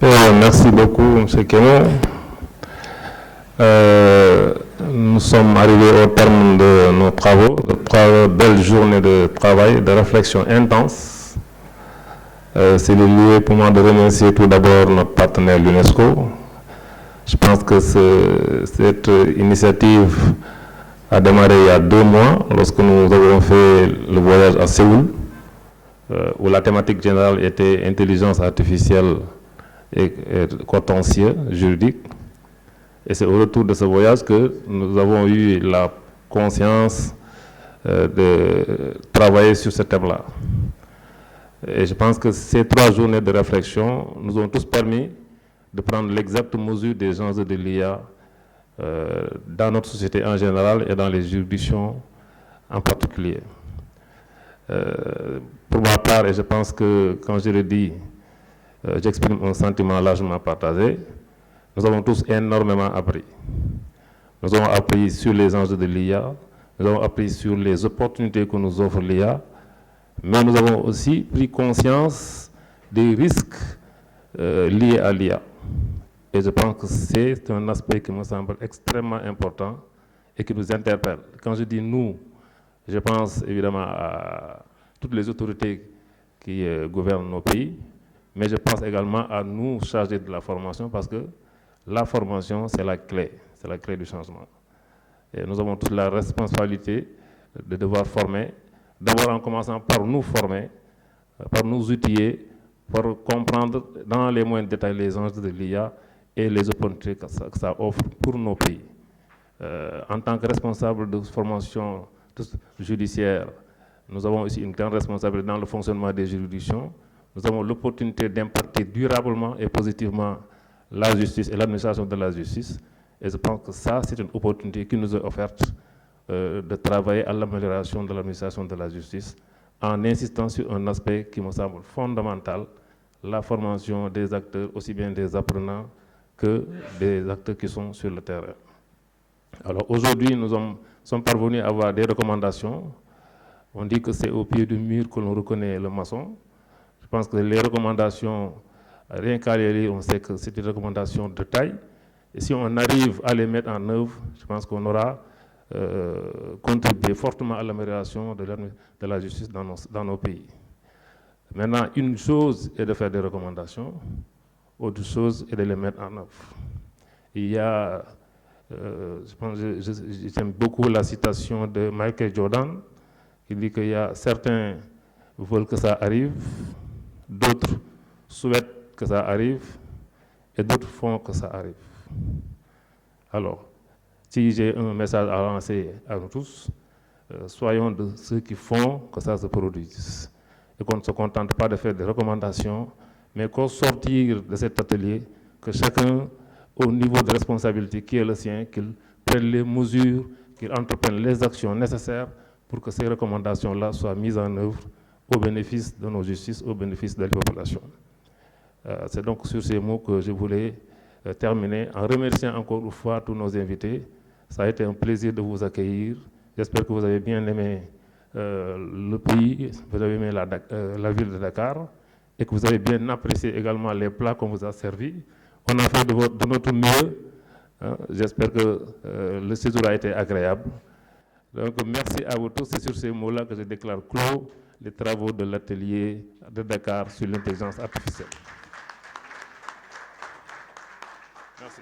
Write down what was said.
Merci beaucoup, M. Kemo. Nous sommes arrivés au terme de nos travaux, de 3 belles journées de travail, de réflexion intense. C'est le lieu pour moi de remercier tout d'abord notre partenaire l'UNESCO. Je pense que cette initiative a démarré il y a 2 mois, lorsque nous avons fait le voyage à Séoul, où la thématique générale était intelligence artificielle et contentieux juridique. Et c'est au retour de ce voyage que nous avons eu la conscience de travailler sur ce thème-là. Et je pense que ces 3 journées de réflexion nous ont tous permis de prendre l'exacte mesure des enjeux de l'IA dans notre société en général et dans les juridictions en particulier. Pour ma part, et je pense que quand je le dis, j'exprime un sentiment largement partagé, nous avons tous énormément appris. Nous avons appris sur les enjeux de l'IA, nous avons appris sur les opportunités que nous offre l'IA, mais nous avons aussi pris conscience des risques liés à l'IA. Et je pense que c'est un aspect qui me semble extrêmement important et qui nous interpelle. Quand je dis nous, je pense évidemment à toutes les autorités qui gouvernent nos pays, mais je pense également à nous chargés de la formation, parce que la formation, c'est la clé du changement. Et nous avons tous la responsabilité de devoir former, d'abord en commençant par nous former, par nous outiller, pour comprendre dans les moindres détails les enjeux de l'IA et les opportunités que ça offre pour nos pays. En tant que responsable de formation judiciaire, nous avons aussi une grande responsabilité dans le fonctionnement des juridictions. Nous avons l'opportunité d'impacter durablement et positivement la justice et l'administration de la justice. Et je pense que ça, c'est une opportunité qui nous est offerte de travailler à l'amélioration de l'administration de la justice en insistant sur un aspect qui me semble fondamental, la formation des acteurs, aussi bien des apprenants que des acteurs qui sont sur le terrain. Alors aujourd'hui, nous sommes parvenus à avoir des recommandations. On dit que c'est au pied du mur que l'on reconnaît le maçon. Je pense que les recommandations, rien qu'à les lire, on sait que c'est des recommandations de taille. Et si on arrive à les mettre en œuvre, je pense qu'on aura contribué fortement à l'amélioration de la justice dans nos pays. Maintenant, une chose est de faire des recommandations, autre chose est de les mettre en œuvre. Il y a, je pense, j'aime beaucoup la citation de Michael Jordan, qui dit qu'il y a certains veulent que ça arrive, d'autres souhaitent que ça arrive, et d'autres font que ça arrive. Alors, si j'ai un message à lancer à nous tous, soyons de ceux qui font que ça se produise. Et qu'on ne se contente pas de faire des recommandations, mais qu'au sortir de cet atelier, que chacun, au niveau de responsabilité qui est le sien, qu'il prenne les mesures, qu'il entreprenne les actions nécessaires pour que ces recommandations-là soient mises en œuvre au bénéfice de nos justices, au bénéfice de la population. C'est donc sur ces mots que je voulais terminer en remerciant encore une fois tous nos invités. Ça a été un plaisir de vous accueillir. J'espère que vous avez bien aimé le pays, vous avez aimé la ville de Dakar et que vous avez bien apprécié également les plats qu'on vous a servis. On a fait de notre mieux. Hein. J'espère que le séjour a été agréable. Donc merci à vous tous. C'est sur ces mots-là que je déclare clos les travaux de l'atelier de Dakar sur l'intelligence artificielle. Merci.